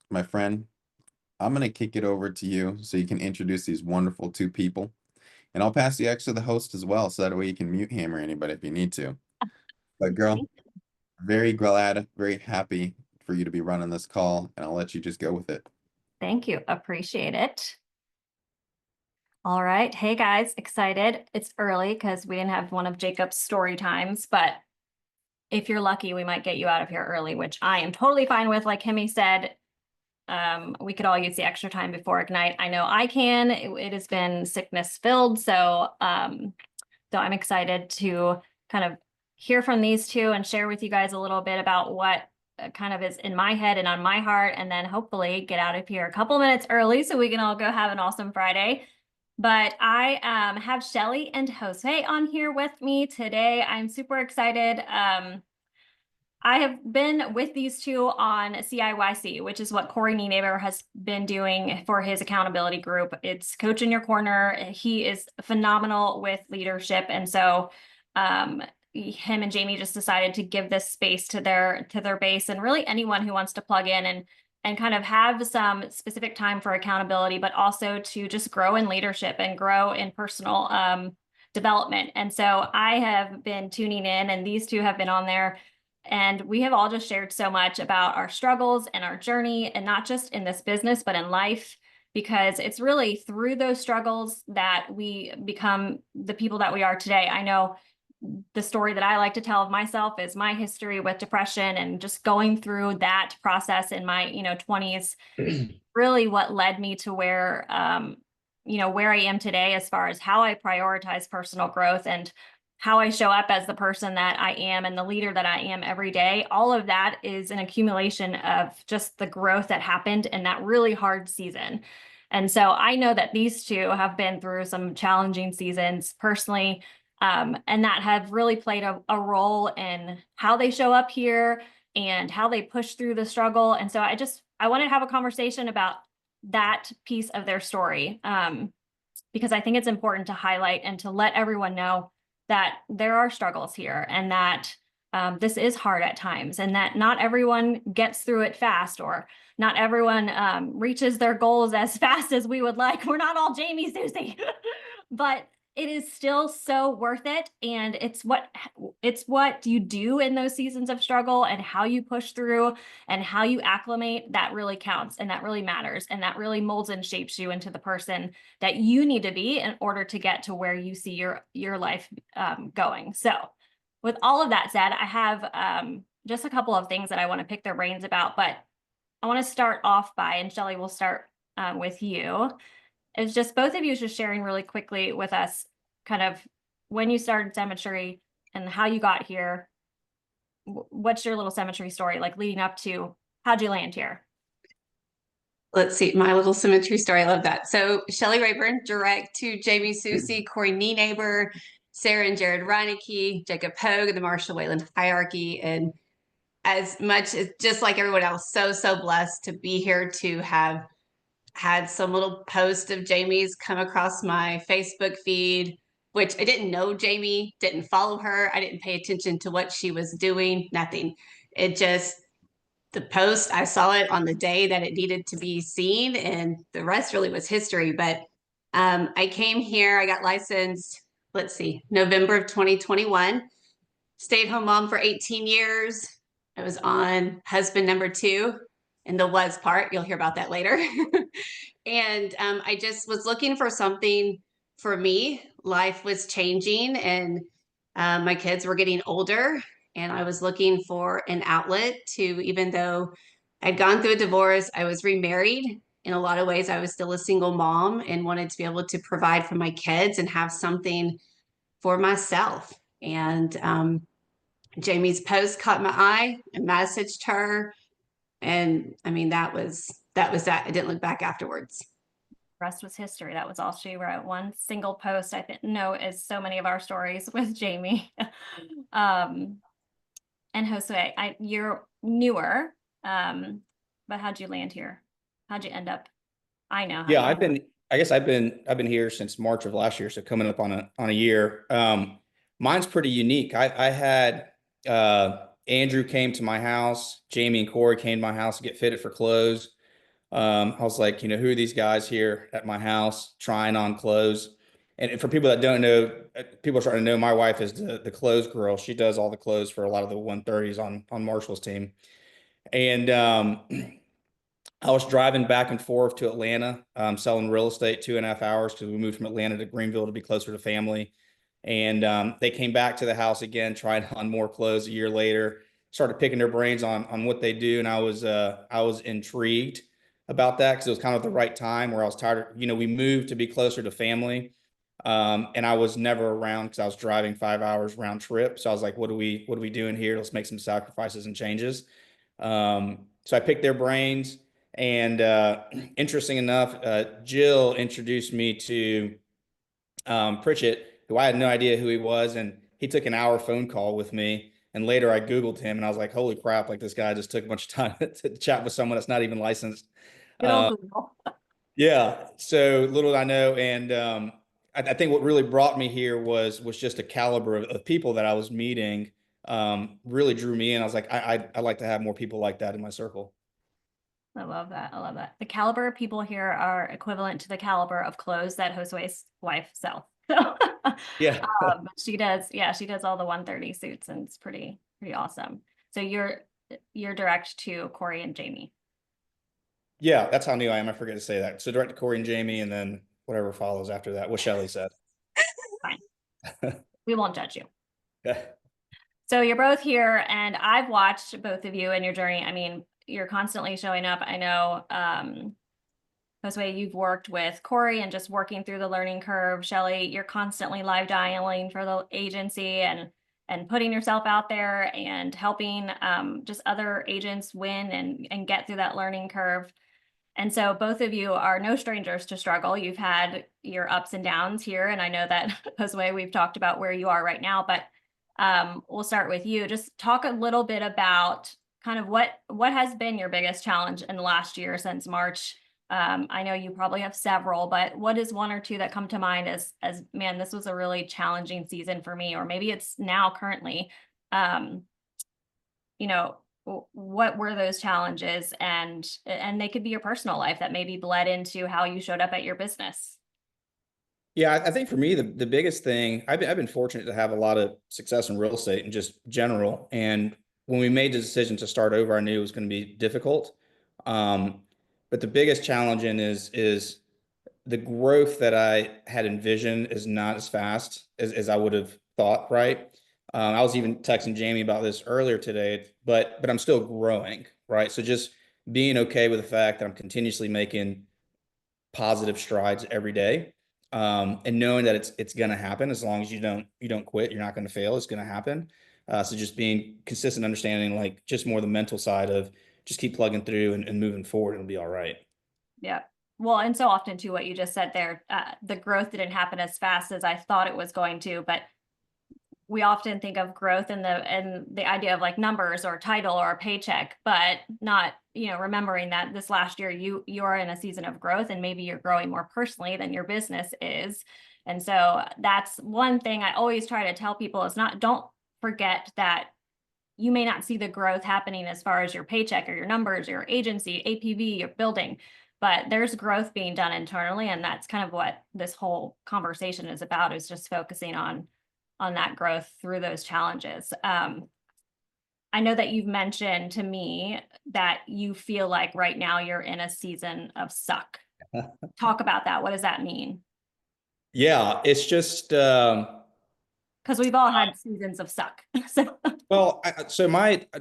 my friend, I'm going to kick it over to you so you can introduce these wonderful two people. And I'll pass you actually the host as well, so that way you can mute hammer anybody if you need to. But girl, very glad, very happy for you to be running this call, and I'll let you just go with it. Thank you. Appreciate it. All right. Hey guys, excited. It's early because we didn't have one of Jacob's story times, but if you're lucky, we might get you out of here early, which I am totally fine with. Like Hemi said, we could all use the extra time before Ignite. I know I can. It has been sickness filled, so I'm excited to kind of hear from these two and share with you guys a little bit about what kind of is in my head and on my heart, and then hopefully get out of here a couple minutes early so we can all go have an awesome Friday. But I have Shelley and Josue on here with me today. I'm super excited. I have been with these two on CIYC, which is what Corey Nienaber has been doing for his accountability group. It's Coach in Your Corner. He is phenomenal with leadership. And so him and Jamie just decided to give this space to their base, and really anyone who wants to plug in and kind of have some specific time for accountability, but also to just grow in leadership and grow in personal development. And so I have been tuning in, and these two have been on there. And we have all just shared so much about our struggles and our journey, and not just in this business, but in life, because it's really through those struggles that we become the people that we are today. I know the story that I like to tell of myself is my history with depression, and just going through that process in my 20s, really what led me to where where I am today, as far as how I prioritize personal growth and how I show up as the person that I am and the leader that I am every day. All of that is an accumulation of just the growth that happened in that really hard season. And so I know that these two have been through some challenging seasons personally, and that have really played a role in how they show up here and how they push through the struggle. And so I wanted to have a conversation about that piece of their story, because I think it's important to highlight and to let everyone know that there are struggles here, and that this is hard at times, and that not everyone gets through it fast, or not everyone reaches their goals as fast as we would like. We're not all Jamie Susie, but it is still so worth it. And it's what you do in those seasons of struggle, and how you push through, and how you acclimate, that really counts, and that really matters, and that really molds and shapes you into the person that you need to be in order to get to where you see your life going. So with all of that said, I have just a couple of things that I want to pick their brains about, but I want to start off by, and Shelley, we'll start with you. It's just both of you just sharing really quickly with us kind of when you started Symmetry and how you got here. What's your little Symmetry story like leading up to how'd you land here? Let's see, my little symmetry story. I love that. So Shelley Rayburn, direct to Jamie Susie, Corey Nienaber, Sarah and Jared Reinecke, Jacob Pogue, and the Marshall Wayland hierarchy. And as much as just like everyone else, so blessed to be here, to have had some little post of Jamie's come across my Facebook feed, which I didn't know Jamie, didn't follow her. I didn't pay attention to what she was doing, nothing. It just, the post, I saw it on the day that it needed to be seen, and the rest really was history. But I came here, I got licensed, let's see, November of 2021, stayed home mom for 18 years. I was on husband number 2 in the was part. You'll hear about that later. And I just was looking for something for me. Life was changing, and my kids were getting older, and I was looking for an outlet to, even though I'd gone through a divorce, I was remarried. In a lot of ways, I was still a single mom and wanted to be able to provide for my kids and have something for myself. And Jamie's post caught my eye. I messaged her, and I mean, that was that. I didn't look back afterwards. Rest was history. That was all she wrote. One single post, I think, no, as so many of our stories with Jamie. And Josue, you're newer, but how'd you land here? How'd you end up? I know. Yeah, I guess I've been here since March of last year, so coming up on a year. Mine's pretty unique. I had Andrew came to my house, Jamie and Corey came to my house to get fitted for clothes. I was like, you know, who are these guys here at my house trying on clothes? And for people that don't know, people are starting to know my wife is the clothes girl. She does all the clothes for a lot of the 130s on Marshall's team. And I was driving back and forth to Atlanta, selling real estate 2.5 hours because we moved from Atlanta to Greenville to be closer to family. And they came back to the house again, tried on more clothes a year later, started picking their brains on what they do. And I was intrigued about that because it was kind of the right time where I was tired of, you know, we moved to be closer to family. And I was never around because I was driving 5 hours round trip. So I was like, what are we doing here? Let's make some sacrifices and changes. So I picked their brains. And interesting enough, Jill introduced me to Pritchett, who I had no idea who he was. And he took an hour phone call with me. And later I Googled him and I was like, holy crap, like this guy just took a bunch of time to chat with someone that's not even licensed. Good old Google. Yeah. So little did I know. And I think what really brought me here was just a caliber of people that I was meeting really drew me in. I was like, I'd like to have more people like that in my circle. I love that. I love that. The caliber of people here are equivalent to the caliber of clothes that Josue's wife sells. So Yeah. she does, yeah, she does all the 130 suits and it's pretty awesome. So you're direct to Corey and Jamie. Yeah, that's how new I am. I forget to say that. So direct to Corey and Jamie, and then whatever follows after that, what Shelley said. Fine. We won't judge you. Okay. So you're both here and I've watched both of you in your journey. I mean, you're constantly showing up. I know, Josue, you've worked with Corey and just working through the learning curve. Shelley, you're constantly live dialing for the agency and putting yourself out there and helping just other agents win and get through that learning curve. And so both of you are no strangers to struggle. You've had your ups and downs here. And I know that, Josue, we've talked about where you are right now, but we'll start with you. Just talk a little bit about kind of what has been your biggest challenge in the last year since March. I know you probably have several, but what is one or two that come to mind as man, this was a really challenging season for me, or maybe it's now currently, you know, what were those challenges, and they could be your personal life that maybe bled into how you showed up at your business. Yeah, I think for me, the biggest thing, I've been fortunate to have a lot of success in real estate and just general. And when we made the decision to start over, I knew it was going to be difficult. But the biggest challenge is the growth that I had envisioned is not as fast as I would have thought, right? I was even texting Jamie about this earlier today, but I'm still growing, right? So just being okay with the fact that I'm continuously making positive strides every day, and knowing that it's going to happen as long as you don't quit, you're not going to fail. It's going to happen. So just being consistent, understanding like just more the mental side of just keep plugging through and moving forward, it'll be all right. Yeah. Well, and so often too, what you just said there, the growth didn't happen as fast as I thought it was going to, but we often think of growth and the idea of like numbers or title or a paycheck, but not, you know, remembering that this last year you're in a season of growth and maybe you're growing more personally than your business is. And so that's one thing I always try to tell people is don't forget that you may not see the growth happening as far as your paycheck or your numbers, your agency, APV, your building, but there's growth being done internally. And that's kind of what this whole conversation is about, is just focusing on that growth through those challenges. I know that you've mentioned to me that you feel like right now you're in a season of suck. Talk about that. What does that mean? Yeah, it's just Because we've all had seasons of suck. So well, so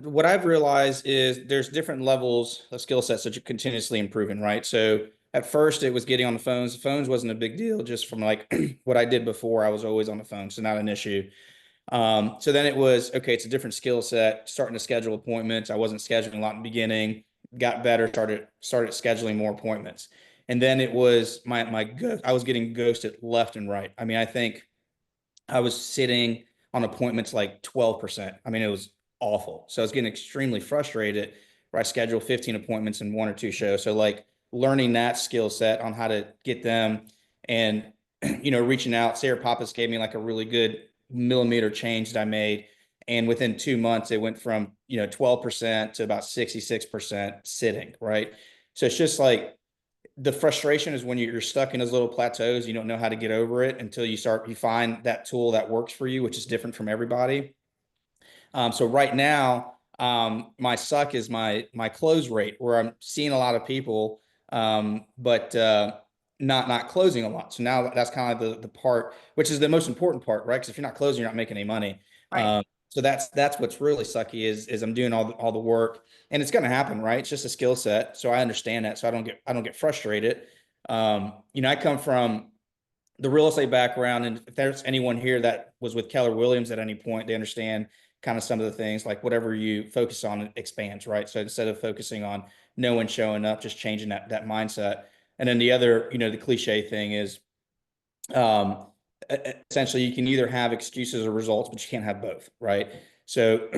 what I've realized is there's different levels of skill sets that you're continuously improving, right? So at first it was getting on the phones. The phones wasn't a big deal, just from like what I did before. I was always on the phone, so not an issue. So then it was, okay, it's a different skill set, starting to schedule appointments. I wasn't scheduling a lot in the beginning, got better, started scheduling more appointments. And then it was I was getting ghosted left and right. I mean, I think I was sitting on appointments like 12%. I mean, it was awful. So I was getting extremely frustrated where I scheduled 15 appointments in 1 or 2 shows. So like learning that skill set on how to get them and, you know, reaching out. Sarah Pappas gave me like a really good millimeter change that I made. And within 2 months, it went from, you know, 12% to about 66% sitting, right? So it's just like the frustration is when you're stuck in those little plateaus, you don't know how to get over it until you find that tool that works for you, which is different from everybody. So right now, my suck is my close rate, where I'm seeing a lot of people, but not closing a lot. So now that's kind of the part, which is the most important part, right? Because if you're not closing, you're not making any money. Right. So that's what's really sucky is I'm doing all the work, and it's going to happen, right? It's just a skill set. So I understand that. So I don't get frustrated. I come from the real estate background, and if there's anyone here that was with Keller Williams at any point, they understand kind of some of the things, like whatever you focus on, it expands, right? So instead of focusing on no one showing up, just changing that mindset. And then the other, the cliche thing is, um, essentially you can either have excuses or results, but you can't have both, right? So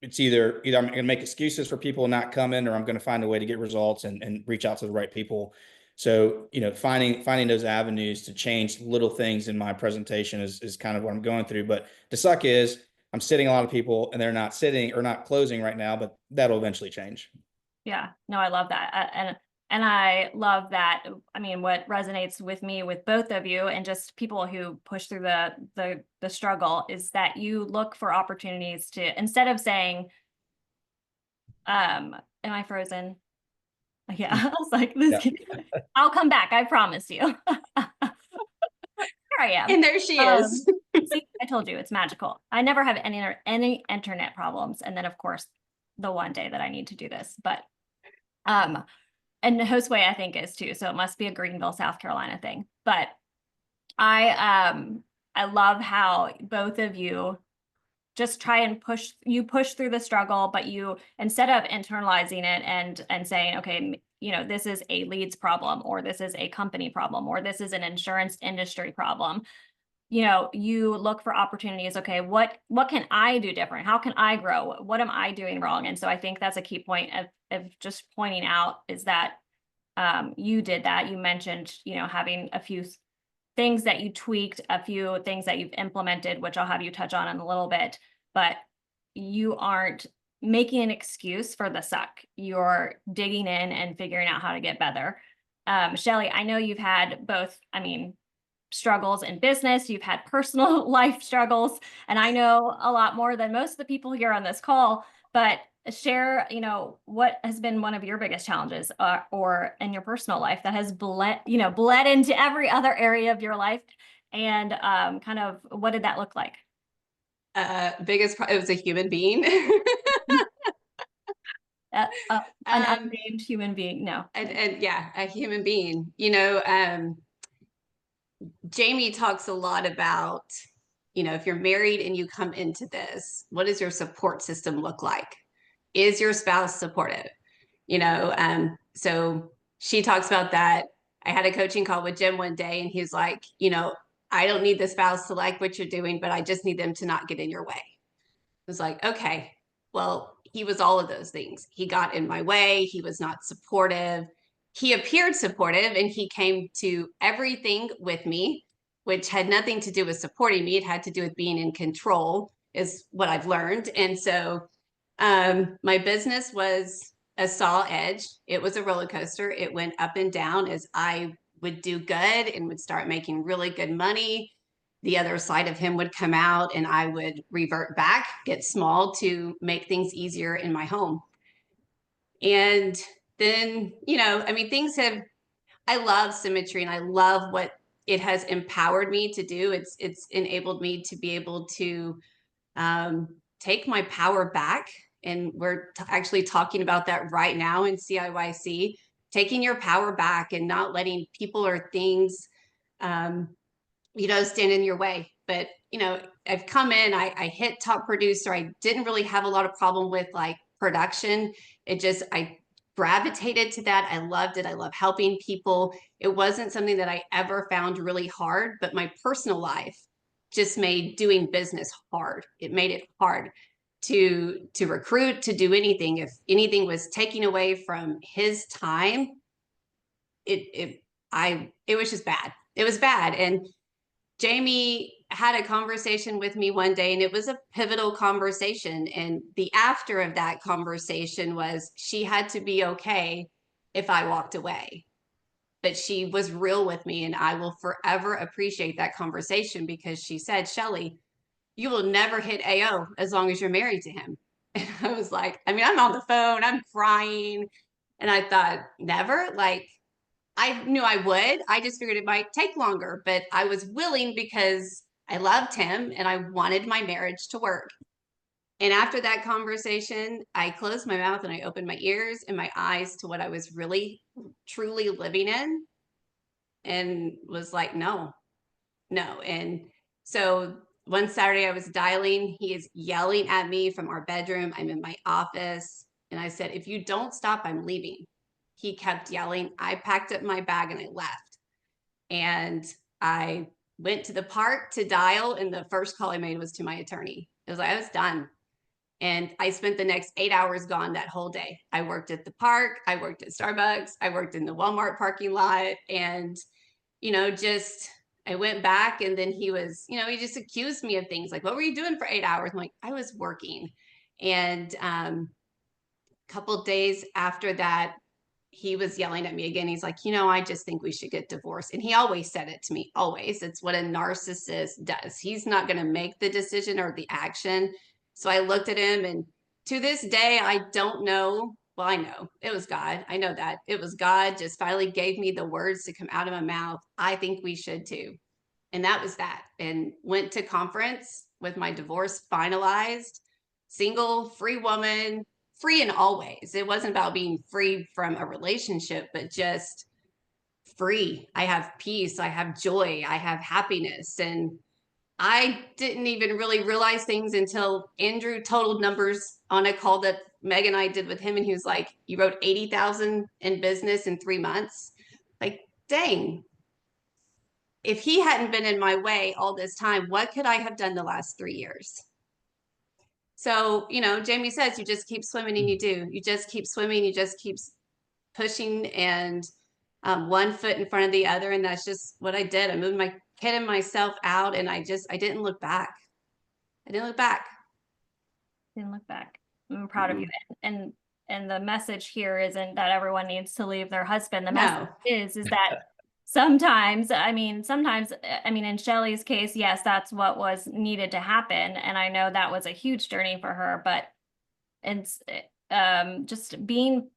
it's either I'm going to make excuses for people not coming, or I'm going to find a way to get results and reach out to the right people. So, finding those avenues to change little things in my presentation is kind of what I'm going through. But the suck is I'm sitting a lot of people and they're not sitting or not closing right now, but that'll eventually change. Yeah, no, I love that. And I love that. I mean, what resonates with me with both of you and just people who push through the struggle is that you look for opportunities to, instead of saying, am I frozen? Yeah, I was like, this, I'll come back. I promise you. Here I am. And there she is. See, I told you it's magical. I never have any internet problems. And then of course, the one day that I need to do this, but, and Josue I think is too. So it must be a Greenville, South Carolina thing, but I love how both of you just try and push through the struggle, but you, instead of internalizing it and saying, okay, this is a leads problem, or this is a company problem, or this is an insurance industry problem. You look for opportunities. Okay, what can I do different? How can I grow? What am I doing wrong? And so I think that's a key point of just pointing out is that you did that. You mentioned, having a few things that you tweaked, a few things that you've implemented, which I'll have you touch on in a little bit, but you aren't making an excuse for the suck. You're digging in and figuring out how to get better. Shelley, I know you've had both, struggles in business, you've had personal life struggles, and I know a lot more than most of the people here on this call, but share, what has been one of your biggest challenges or in your personal life that has bled into every other area of your life, and kind of what did that look like? It was a human being. An unnamed human being. No. And yeah, a human being. Jamie talks a lot about, if you're married and you come into this, what does your support system look like? Is your spouse supportive? So she talks about that. I had a coaching call with Jim one day, and he's like, I don't need the spouse to like what you're doing, but I just need them to not get in your way. I was like, okay, well, he was all of those things. He got in my way. He was not supportive. He appeared supportive, and he came to everything with me, which had nothing to do with supporting me. It had to do with being in control, is what I've learned. And so my business was a saw edge. It was a roller coaster. It went up and down as I would do good and would start making really good money. The other side of him would come out, and I would revert back, get small to make things easier in my home. And then, I love symmetry, and I love what it has empowered me to do. It's enabled me to be able to take my power back. And we're actually talking about that right now in CIYC, taking your power back and not letting people or things, stand in your way. But, I've come in, I hit top producer. I didn't really have a lot of problem with like production. I gravitated to that. I loved it. I love helping people. It wasn't something that I ever found really hard, but my personal life just made doing business hard. It made it hard to recruit, to do anything. If anything was taking away from his time, it was just bad. It was bad. And Jamie had a conversation with me one day, and it was a pivotal conversation. And the after of that conversation was she had to be okay if I walked away. But she was real with me, and I will forever appreciate that conversation, because she said, Shelley, you will never hit AO as long as you're married to him. And I was like, I mean, I'm on the phone, I'm crying. And I thought, never? Like, I knew I would. I just figured it might take longer, but I was willing because I loved him and I wanted my marriage to work. And after that conversation, I closed my mouth and I opened my ears and my eyes to what I was really, truly living in, and was like, no, no. And so one Saturday I was dialing, he is yelling at me from our bedroom. I'm in my office. And I said, if you don't stop, I'm leaving. He kept yelling. I packed up my bag and I left. And I went to the park to dial. And the first call I made was to my attorney. It was like, I was done. And I spent the next 8 hours gone that whole day. I worked at the park. I worked at Starbucks. I worked in the Walmart parking lot. And, just I went back, and then he was, he just accused me of things like, what were you doing for 8 hours? I'm like, I was working. And a couple days after that, he was yelling at me again. He's like, I just think we should get divorced. And he always said it to me, always. It's what a narcissist does. He's not going to make the decision or the action. So I looked at him, and to this day, I don't know. Well, I know it was God. I know that it was God just finally gave me the words to come out of my mouth. I think we should too. And that was that. And went to conference with my divorce finalized, single, free woman, free in all ways. It wasn't about being free from a relationship, but just free. I have peace. I have joy. I have happiness. And I didn't even really realize things until Andrew totaled numbers on a call that Meg and I did with him. And he was like, you wrote 80,000 in business in 3 months. Like, dang. If he hadn't been in my way all this time, what could I have done the last 3 years? So, Jamie says you just keep swimming, and you do. You just keep swimming. You just keep pushing, and one foot in front of the other. And that's just what I did. I moved my kid and myself out, and I didn't look back. I didn't look back. Didn't look back. I'm proud of you. And the message here isn't that everyone needs to leave their husband. The message is that sometimes, in Shelley's case, yes, that's what was needed to happen. And I know that was a huge journey for her, but it's just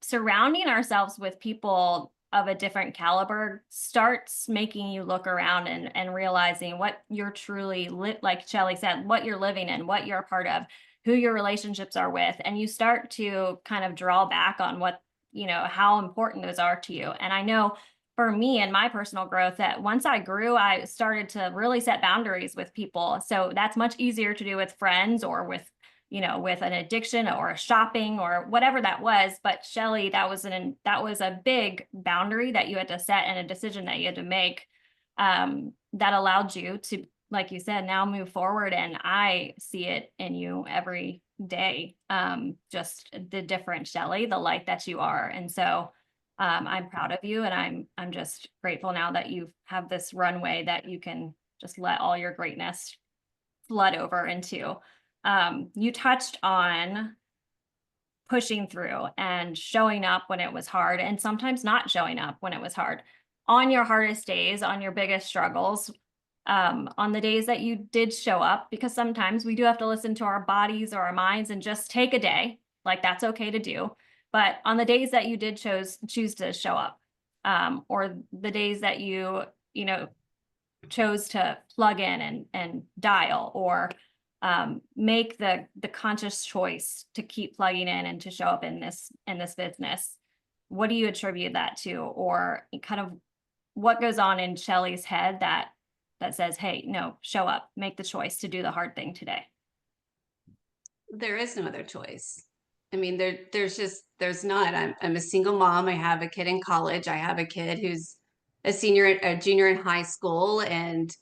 surrounding ourselves with people of a different caliber starts making you look around and realizing what you're truly, like Shelley said, what you're living in, what you're a part of, who your relationships are with. And you start to kind of draw back on what, how important those are to you. And I know for me and my personal growth that once I grew, I started to really set boundaries with people. So that's much easier to do with friends or with an addiction or a shopping or whatever that was. But Shelley, that was a big boundary that you had to set and a decision that you had to make that allowed you to, like you said, now move forward. And I see it in you every day, just the different Shelley, the light that you are. And so I'm proud of you, and I'm just grateful now that you have this runway that you can just let all your greatness flood over into. You touched on pushing through and showing up when it was hard, and sometimes not showing up when it was hard. On your hardest days, on your biggest struggles, on the days that you did show up, because sometimes we do have to listen to our bodies or our minds and just take a day, like that's okay to do. But on the days that you did choose to show up, or the days that you chose to plug in and dial, or make the conscious choice to keep plugging in and to show up in this business, what do you attribute that to? Or kind of what goes on in Shelley's head that says, hey, no, show up, make the choice to do the hard thing today? There is no other choice. I mean, there's not. I'm a single mom. I have a kid in college. I have a kid who's a junior in high school. And,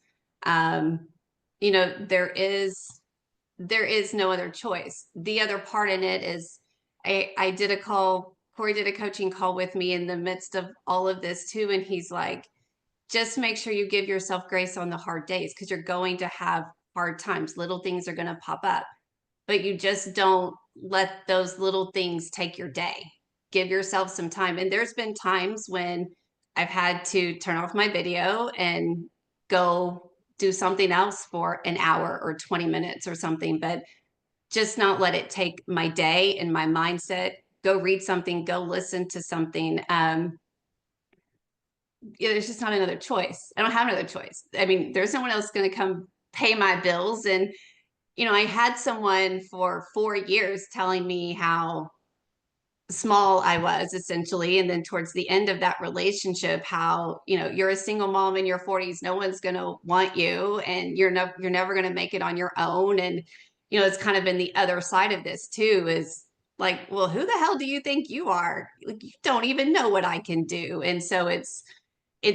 there is no other choice. The other part in it is I did a call, Corey did a coaching call with me in the midst of all of this too. And he's like, just make sure you give yourself grace on the hard days, because you're going to have hard times. Little things are going to pop up, but you just don't let those little things take your day. give yourself some time. And there's been times when I've had to turn off my video and go do something else for an hour or 20 minutes or something, but just not let it take my day and my mindset. Go read something, go listen to something. There's just not another choice. I don't have another choice. I mean, there's no one else going to come pay my bills. And, I had someone for 4 years telling me how small I was, essentially. And then towards the end of that relationship, how, you're a single mom in your 40s, no one's going to want you, and you're never going to make it on your own. And, it's kind of been the other side of this too, is like, well, who the hell do you think you are? Like, you don't even know what I can do. And so it's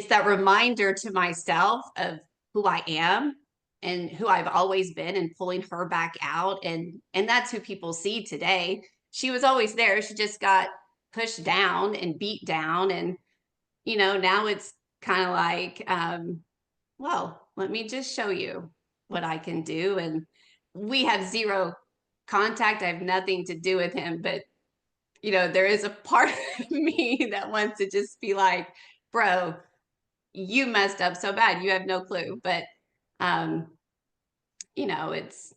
that reminder to myself of who I am and who I've always been, and pulling her back out. And that's who people see today. She was always there. She just got pushed down and beat down. And, now it's kind of like, well, let me just show you what I can do. And we have zero contact. I have nothing to do with him, but there is a part of me that wants to just be like, bro, you messed up so bad. You have no clue. But, it's,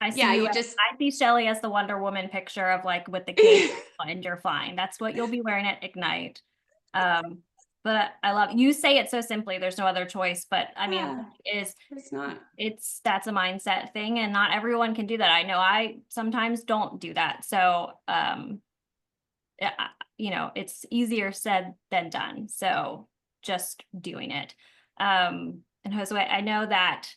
I see yeah, you. you just, I see Shelley as the Wonder Woman picture of like with the cape and you're fine. That's what you'll be wearing at Ignite. But I love you say it so simply. There's no other choice. But I mean, yeah, it's not. that's a mindset thing, and not everyone can do that. I know I sometimes don't do that. So it's easier said than done. So just doing it. And Josue, I know that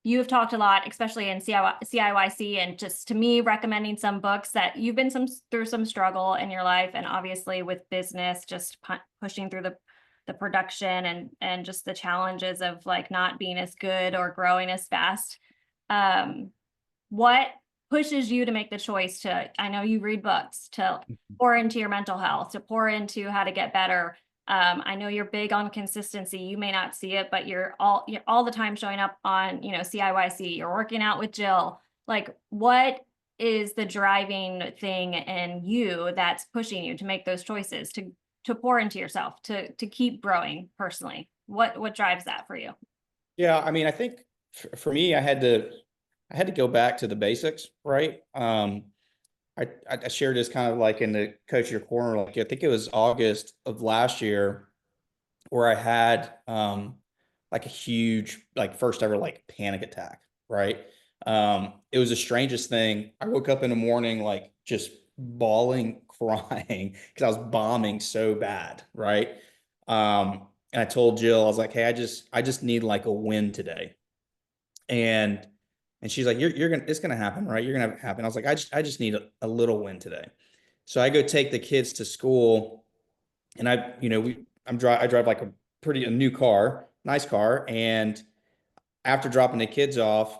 you have talked a lot, especially in CIYC, and just to me, recommending some books that you've been through some struggle in your life, and obviously with business, just pushing through the production and just the challenges of like not being as good or growing as fast. What pushes you to make the choice to, I know you read books, to pour into your mental health, to pour into how to get better? I know you're big on consistency. You may not see it, but you're all the time showing up on, CIYC, you're working out with Jill. Like, what is the driving thing in you that's pushing you to make those choices, to pour into yourself, to keep growing personally? What drives that for you? Yeah, I mean, I think for me, I had to go back to the basics, right? I shared this kind of like in the Coach Your Corner, like I think it was August of last year, where I had like a huge, like first ever like panic attack, right? It was the strangest thing. I woke up in the morning like just bawling, crying because I was bombing so bad, right? And I told Jill, I was like, hey, I just need like a win today. And she's like, you're gonna, it's gonna happen, right? You're gonna have it happen. I was like, I just need a little win today. So I go take the kids to school, and I drive like a new car, nice car. And after dropping the kids off,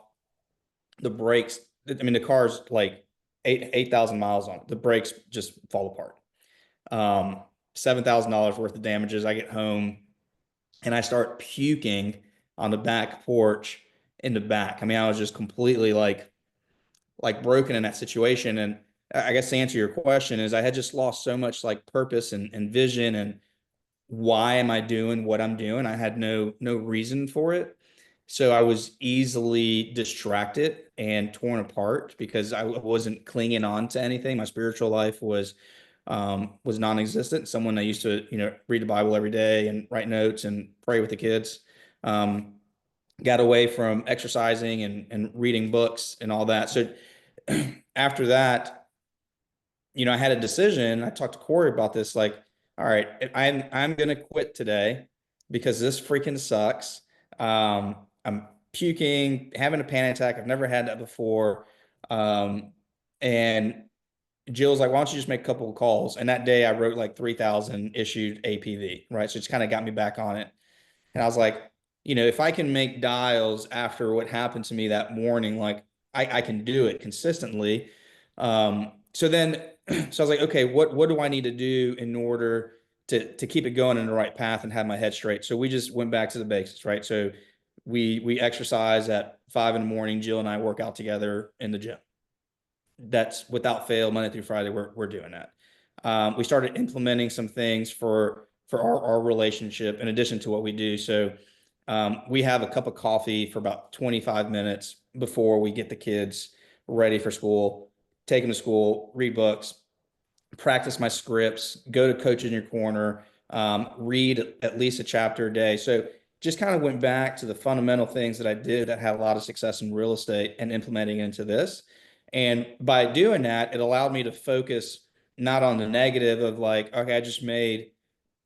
the brakes, I mean, the car's like 8,000 miles on it. The brakes just fall apart. $7,000 worth of damages. I get home and I start puking on the back porch in the back. I mean, I was just completely like broken in that situation. And I guess to answer your question is I had just lost so much like purpose and vision, and why am I doing what I'm doing? I had no reason for it. So I was easily distracted and torn apart because I wasn't clinging on to anything. My spiritual life was non-existent. Someone I used to, read the Bible every day and write notes and pray with the kids. Got away from exercising and reading books and all that. So after that, I had a decision. I talked to Corey about this, like, all right, I'm gonna quit today because this freaking sucks. I'm puking, having a panic attack. I've never had that before. And Jill's like, why don't you just make a couple of calls? And that day I wrote like 3,000 issued APV, right? So it's kind of got me back on it. And I was like, if I can make dials after what happened to me that morning, like I can do it consistently. So then, so I was like, okay, what do I need to do in order to keep it going in the right path and have my head straight? So we just went back to the basics, right? So we exercise at 5 a.m. Jill and I work out together in the gym. That's without fail, Monday through Friday, we're doing that. we started implementing some things for our relationship in addition to what we do. So we have a cup of coffee for about 25 minutes before we get the kids ready for school, take them to school, read books, practice my scripts, go to Coach in Your Corner, read at least a chapter a day. So just kind of went back to the fundamental things that I did that had a lot of success in real estate and implementing into this. And by doing that, it allowed me to focus not on the negative of like, okay, I just made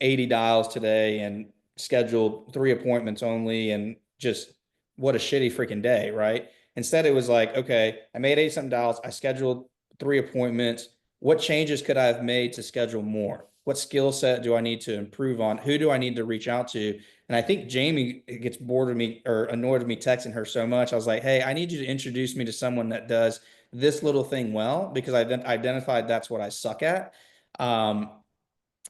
80 dials today and scheduled 3 appointments only, and just what a shitty freaking day, right? Instead, it was like, okay, I made 80 something dials, I scheduled 3 appointments. What changes could I have made to schedule more? What skill set do I need to improve on? Who do I need to reach out to? And I think Jamie gets bored of me or annoyed of me texting her so much. I was like, hey, I need you to introduce me to someone that does this little thing well, because I identified that's what I suck at. And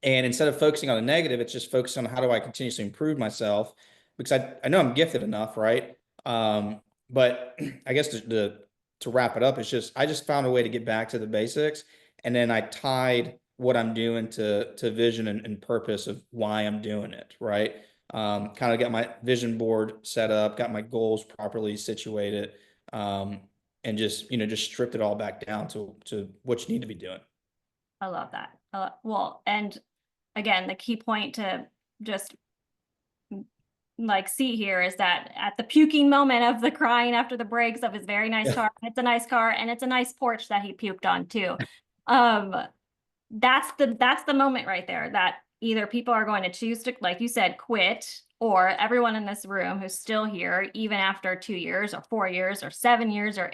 instead of focusing on the negative, it's just focusing on how do I continuously improve myself, because I know I'm gifted enough, right? But I guess to wrap it up, it's just I just found a way to get back to the basics, and then I tied what I'm doing to vision and purpose of why I'm doing it, right? Kind of got my vision board set up, got my goals properly situated, and just just stripped it all back down to what you need to be doing. I love that. Well, and again, the key point to just like see here is that at the puking moment of the crying after the brakes of his very nice car, it's a nice car and it's a nice porch that he puked on too. That's the moment right there that either people are going to choose to, like you said, quit, or everyone in this room who's still here, even after 2 years or 4 years or 7 years or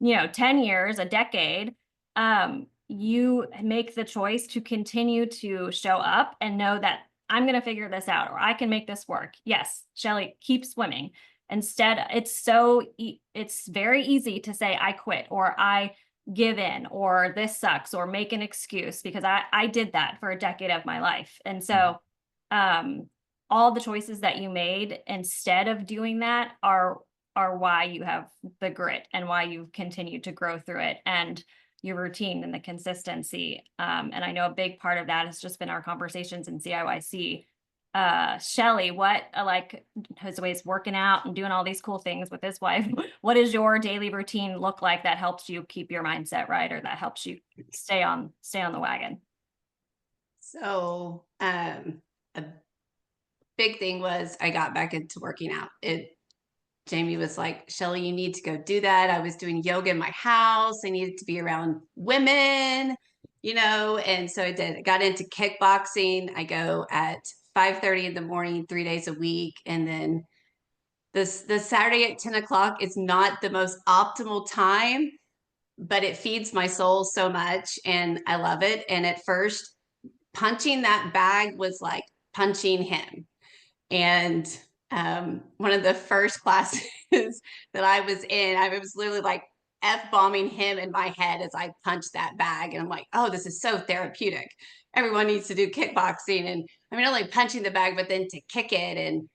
10 years, a decade, you make the choice to continue to show up and know that I'm going to figure this out, or I can make this work. Yes, Shelley, keep swimming. Instead, it's very easy to say I quit, or I give in, or this sucks, or make an excuse, because I did that for a decade of my life. And so all the choices that you made instead of doing that are why you have the grit and why you've continued to grow through it, and your routine and the consistency. And I know a big part of that has just been our conversations in CIYC. Shelley, what, like, Josue's working out and doing all these cool things with his wife. What does your daily routine look like that helps you keep your mindset right, or that helps you stay on the wagon? So, a big thing was I got back into working out. Jamie was like, Shelley, you need to go do that. I was doing yoga in my house. I needed to be around women, and so I did. I got into kickboxing. I go at 5:30 in the morning, 3 days a week. And then the Saturday at 10 o'clock is not the most optimal time, but it feeds my soul so much and I love it. And at first, punching that bag was like punching him. And one of the first classes that I was in, I was literally like F-bombing him in my head as I punched that bag. And I'm like, oh, this is so therapeutic. Everyone needs to do kickboxing. And I mean, not only punching the bag, but then to kick it. And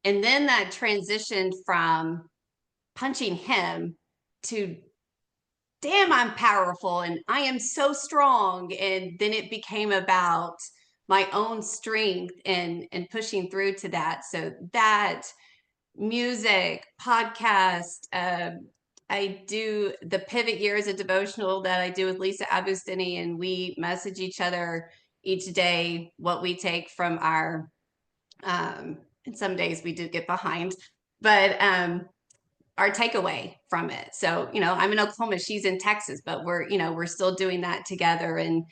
then that transitioned from punching him to, damn, I'm powerful and I am so strong. And then it became about my own strength and pushing through to that. So that music, podcast, I do the Pivot Years, a devotional that I do with Lisa Abustini, and we message each other each day what we take from our, and some days we do get behind, but our takeaway from it. So, I'm in Oklahoma, she's in Texas, but we're still doing that together. And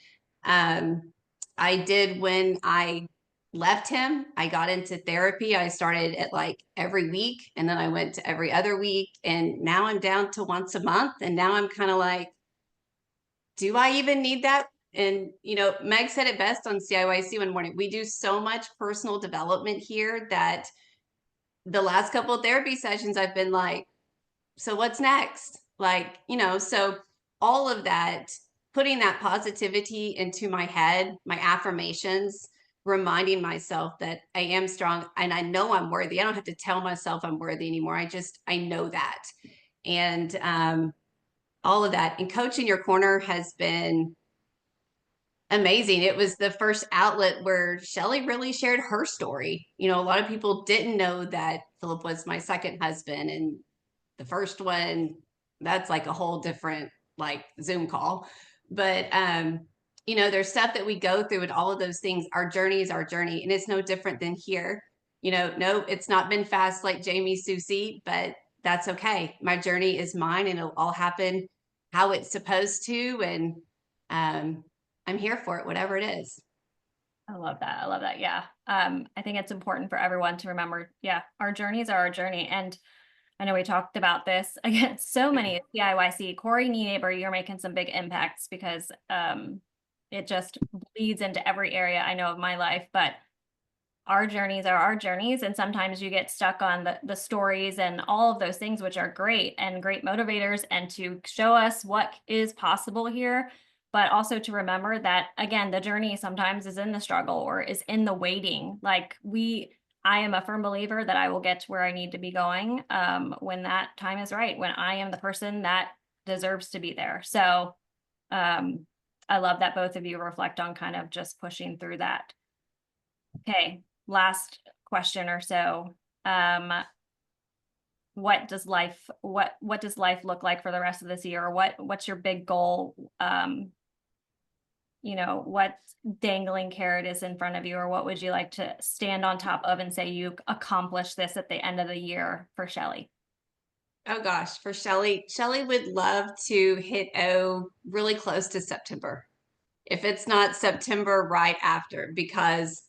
I did, when I left him, I got into therapy. I started at like every week, and then I went to every other week, and now I'm down to once a month. And now I'm kind of like, do I even need that? And, Meg said it best on CIYC one morning. We do so much personal development here that the last couple of therapy sessions, I've been like, so what's next? Like, so all of that, putting that positivity into my head, my affirmations, reminding myself that I am strong and I know I'm worthy. I don't have to tell myself I'm worthy anymore. I know that. And all of that. And Coach in Your Corner has been amazing. It was the first outlet where Shelley really shared her story. You know, a lot of people didn't know that Philip was my second husband, and the first one, that's like a whole different like Zoom call. But you know, there's stuff that we go through and all of those things. Our journey is our journey, and it's no different than here. You know, no, it's not been fast like Jamie Susie, but that's okay. My journey is mine, and it'll all happen how it's supposed to. And I'm here for it, whatever it is. I love that. I love that. Yeah. I think it's important for everyone to remember, yeah, our journeys are our journey. And I know we talked about this again, so many CIYC, Corey Neighbor, you're making some big impacts because it just bleeds into every area I know of my life, but our journeys are our journeys. And sometimes you get stuck on the stories and all of those things, which are great and great motivators and to show us what is possible here. But also to remember that, again, the journey sometimes is in the struggle or is in the waiting. Like I am a firm believer that I will get to where I need to be going when that time is right, when I am the person that deserves to be there. So I love that both of you reflect on kind of just pushing through that. Okay, last question or so. What does life look like for the rest of this year? Or what's your big goal? You know, what dangling carrot is in front of you, or what would you like to stand on top of and say you accomplished this at the end of the year for Shelley? Oh gosh, for Shelley would love to hit really close to September. If it's not September, right after, because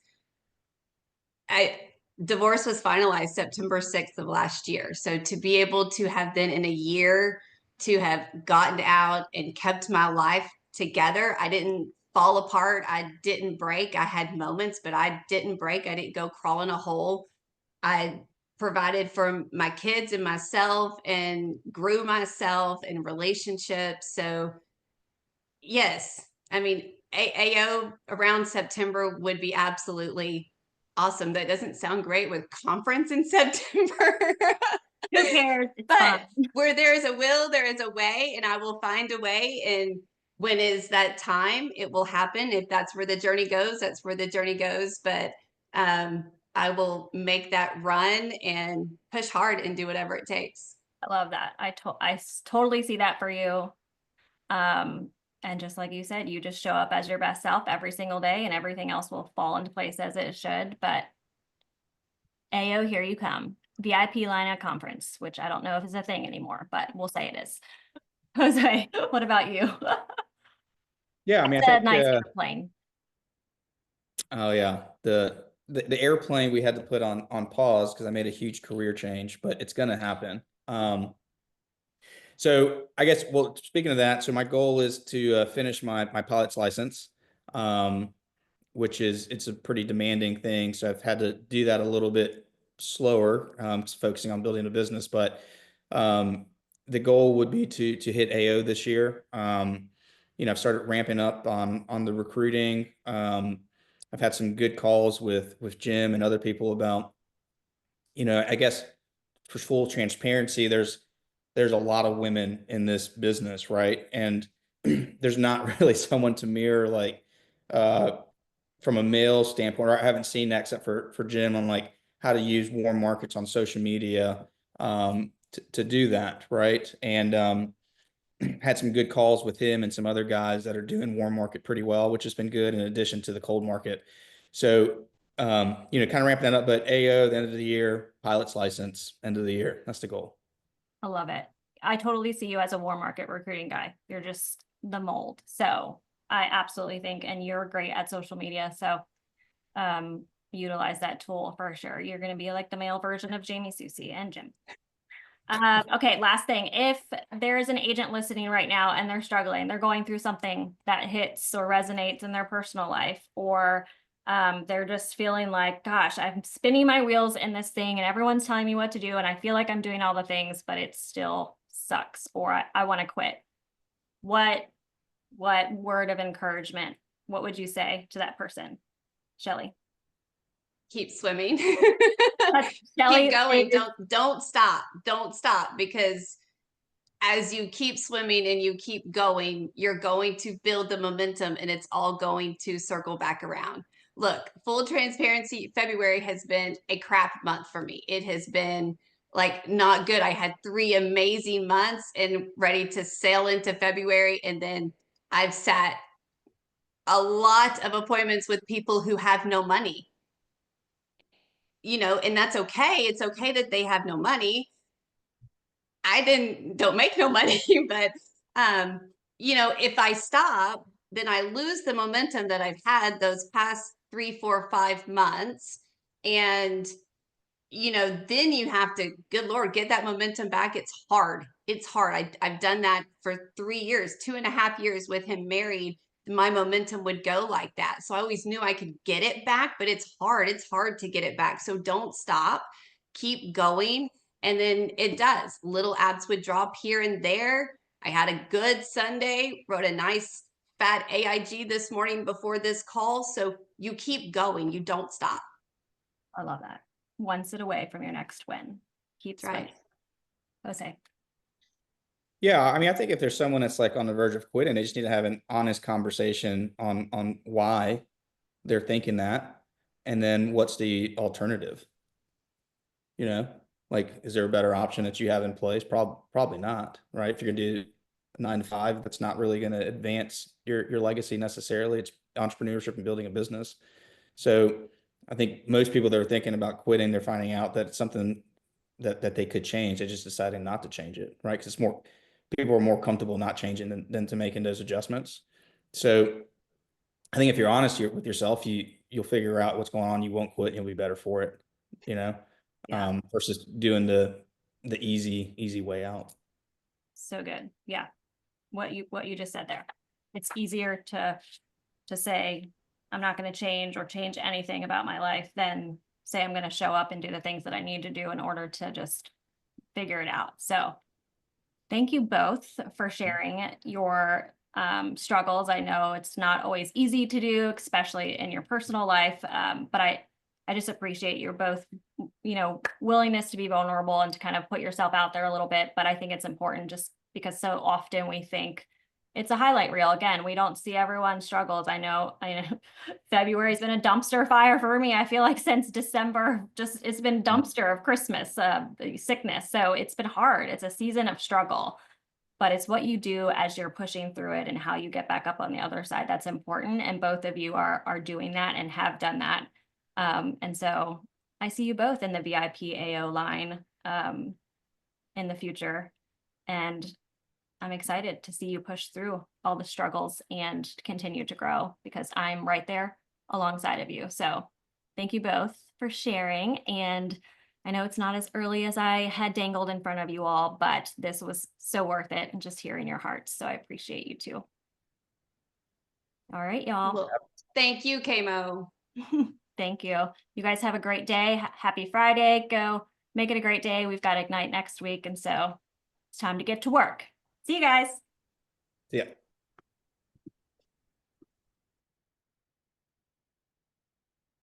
divorce was finalized September 6th of last year. So to be able to have been in a year to have gotten out and kept my life together, I didn't fall apart. I didn't break. I had moments, but I didn't break. I didn't go crawl in a hole. I provided for my kids and myself and grew myself in relationships. So yes, I mean, AO around September would be absolutely awesome. That doesn't sound great with conference in September. Who cares? It's But fun. where there is a will, there is a way, and I will find a way. And when is that time, it will happen. If that's where the journey goes, that's where the journey goes. But I will make that run and push hard and do whatever it takes. I love that. I totally see that for you. And just like you said, you just show up as your best self every single day and everything else will fall into place as it should. But AO, here you come. VIP line at conference, which I don't know if it's a thing anymore, but we'll say it is. Jose, what about you? Yeah, I mean, I It's a think, nice airplane. oh yeah, the airplane we had to put on pause because I made a huge career change, but it's gonna happen. So I guess, well, speaking of that, so my goal is to finish my pilot's license, which it's a pretty demanding thing. So I've had to do that a little bit slower, focusing on building a business. But the goal would be to hit AO this year. You know, I've started ramping up on the recruiting. I've had some good calls with Jim and other people about, you know, I guess for full transparency, there's a lot of women in this business, right? And there's not really someone to mirror like from a male standpoint. Or I haven't seen that except for Jim on like how to use warm markets on social media to do that, right? And had some good calls with him and some other guys that are doing warm market pretty well, which has been good in addition to the cold market. So you know, kind of ramping that up, but AO, the end of the year, pilot's license, end of the year. That's the goal. I love it. I totally see you as a warm market recruiting guy. You're just the mold. So I absolutely think, and you're great at social media. So utilize that tool for sure. You're going to be like the male version of Jamie Susie and Jim. Okay, last thing. If there is an agent listening right now and they're struggling, they're going through something that hits or resonates in their personal life, or they're just feeling like, gosh, I'm spinning my wheels in this thing and everyone's telling me what to do and I feel like I'm doing all the things, but it still sucks, or I want to quit. What word of encouragement, what would you say to that person? Shelley? Keep swimming. Shelley, Keep going. Don't stop. Don't stop, because as you keep swimming and you keep going, you're going to build the momentum and it's all going to circle back around. Look, full transparency, February has been a crap month for me. It has been like not good. I had 3 amazing months and ready to sail into February. And then I've sat a lot of appointments with people who have no money, you know, and that's okay. It's okay that they have no money. don't make no money, but you know, if I stop, then I lose the momentum that I've had those past 3, 4, 5 months. And you know, then you have to, good Lord, get that momentum back. It's hard. It's hard. I've done that for 3 years, 2.5 years with him married. My momentum would go like that. So I always knew I could get it back, but it's hard. It's hard to get it back. So don't stop, keep going. And then it does. Little abs would drop here and there. I had a good Sunday, wrote a nice fat AIG this morning before this call. So you keep going. You don't stop. I love that. One sit away from your next win. Keep That's right. Jose. Yeah, I mean, I think if there's someone that's like on the verge of quitting, they just need to have an honest conversation on why they're thinking that, and then what's the alternative. You know, like, is there a better option that you have in place? Probably not, right? If you're gonna do 9 to 5, that's not really going to advance your legacy necessarily. It's entrepreneurship and building a business. So I think most people that are thinking about quitting, they're finding out that it's something that they could change. They're just deciding not to change it, right? Because it's more, people are more comfortable not changing than to making those adjustments. So I think if you're honest with yourself, you'll figure out what's going on. You won't quit. And you'll be better for it, you know, versus doing the easy way out. So good. Yeah. What you just said there. It's easier to say, I'm not going to change or change anything about my life than say I'm going to show up and do the things that I need to do in order to just figure it out. So thank you both for sharing your struggles. I know it's not always easy to do, especially in your personal life. But I just appreciate your both, you know, willingness to be vulnerable and to kind of put yourself out there a little bit. But I think it's important just because so often we think it's a highlight reel. Again, we don't see everyone's struggles. I know February's been a dumpster fire for me. I feel like since December, just it's been dumpster of Christmas, sickness. So it's been hard. It's a season of struggle, but it's what you do as you're pushing through it and how you get back up on the other side. That's important. And both of you are doing that and have done that. And so I see you both in the VIP AO line in the future. And I'm excited to see you push through all the struggles and continue to grow because I'm right there alongside of you. So thank you both for sharing. And I know it's not as early as I had dangled in front of you all, but this was so worth it and just hearing your hearts. So I appreciate you too. All right, y'all. Well, thank you, Kamo. Thank you. You guys have a great day. Happy Friday. Go make it a great day. We've got Ignite next week. And so it's time to get to work. See you guys. Yeah.